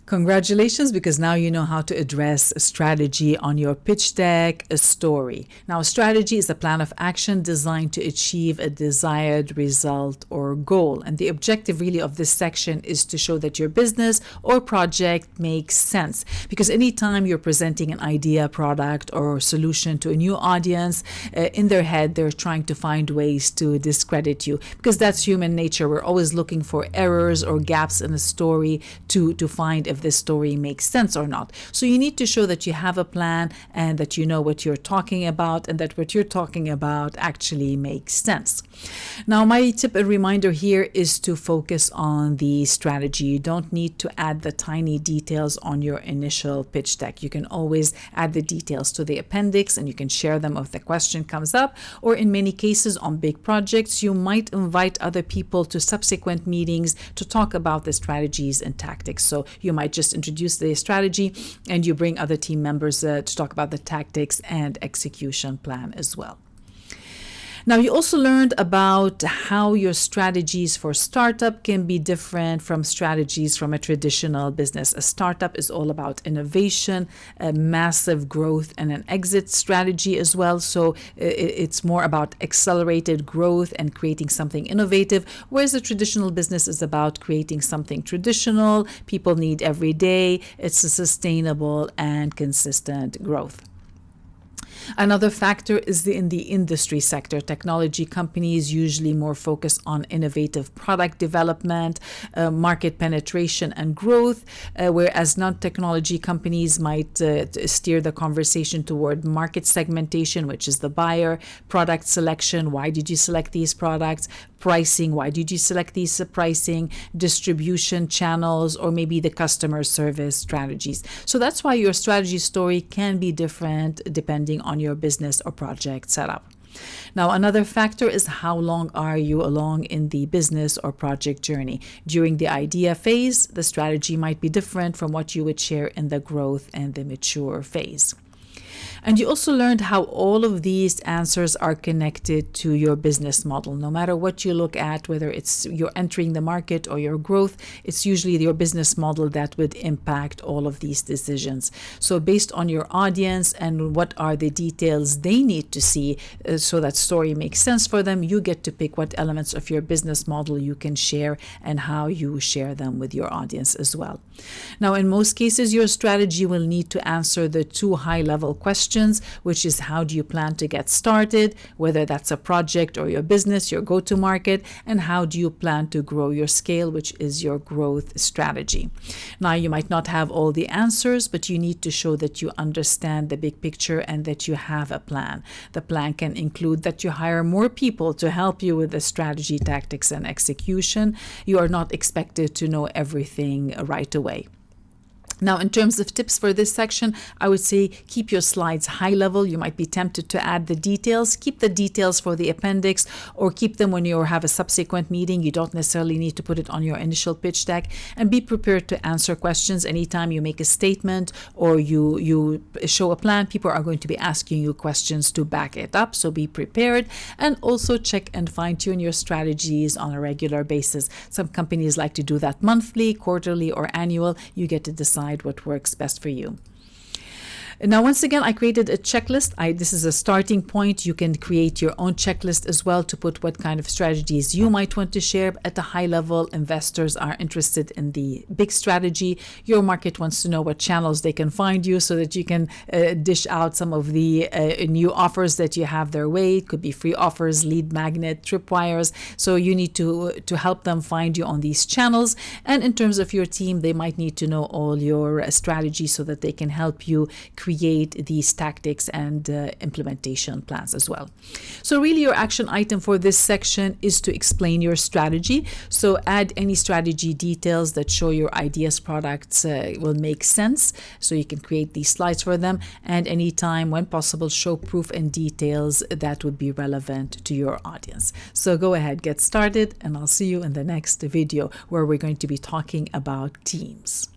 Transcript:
Congratulations, because now you know how to address a strategy on your pitch deck, a story. Now, a strategy is a plan of action designed to achieve a desired result or goal. And the objective really of this section is to show that your business or project makes sense. Because anytime you're presenting an idea, product, or solution to a new audience, in their head, they're trying to find ways to discredit you, because that's human nature. We're always looking for errors or gaps in a story to find if this story makes sense or not. So you need to show that you have a plan and that you know what you're talking about and that what you're talking about actually makes sense. Now, my tip and reminder here is to focus on the strategy. You don't need to add the tiny details on your initial pitch deck. You can always add the details to the appendix and you can share them if the question comes up, or in many cases on big projects, you might invite other people to subsequent meetings to talk about the strategies and tactics. So you might just introduce the strategy and you bring other team members to talk about the tactics and execution plan as well. Now, you also learned about how your strategies for startup can be different from strategies from a traditional business. A startup is all about innovation, massive growth, and an exit strategy as well. So it's more about accelerated growth and creating something innovative, whereas a traditional business is about creating something traditional, people need every day. It's a sustainable and consistent growth. Another factor is in the industry sector. Technology companies usually more focus on innovative product development, market penetration and growth, whereas non-technology companies might steer the conversation toward market segmentation, which is the buyer, product selection, why did you select these products, pricing, why did you select these pricing, distribution channels, or maybe the customer service strategies. So that's why your strategy story can be different depending on your business or project setup. Now, another factor is how long are you along in the business or project journey. During the idea phase, the strategy might be different from what you would share in the growth and the mature phase. And you also learned how all of these answers are connected to your business model. No matter what you look at, whether it's you're entering the market or your growth, it's usually your business model that would impact all of these decisions. So based on your audience and what are the details they need to see so that story makes sense for them, you get to pick what elements of your business model you can share and how you share them with your audience as well. Now, in most cases, your strategy will need to answer the two high-level questions, which is how do you plan to get started, whether that's a project or your business, your go-to-market, and how do you plan to grow your scale, which is your growth strategy. Now, you might not have all the answers, but you need to show that you understand the big picture and that you have a plan. The plan can include that you hire more people to help you with the strategy, tactics, and execution. You are not expected to know everything right away. Now, in terms of tips for this section, I would say keep your slides high level. You might be tempted to add the details. Keep the details for the appendix or keep them when you have a subsequent meeting. You don't necessarily need to put it on your initial pitch deck, and be prepared to answer questions. Anytime you make a statement or you show a plan, people are going to be asking you questions to back it up. So be prepared, and also check and fine-tune your strategies on a regular basis. Some companies like to do that monthly, quarterly, or annual. You get to decide what works best for you. Now, once again, I created a checklist. This is a starting point. You can create your own checklist as well to put what kind of strategies you might want to share. At a high level, investors are interested in the big strategy. Your market wants to know what channels they can find you so that you can dish out some of the new offers that you have their way. It could be free offers, lead magnet, tripwires. So you need to help them find you on these channels. And in terms of your team, they might need to know all your strategies so that they can help you create these tactics and implementation plans as well. So really, your action item for this section is to explain your strategy. So add any strategy details that show your ideas products will make sense. So you can create these slides for them, and anytime when possible, show proof and details that would be relevant to your audience. So go ahead, get started, and I'll see you in the next video where we're going to be talking about teams.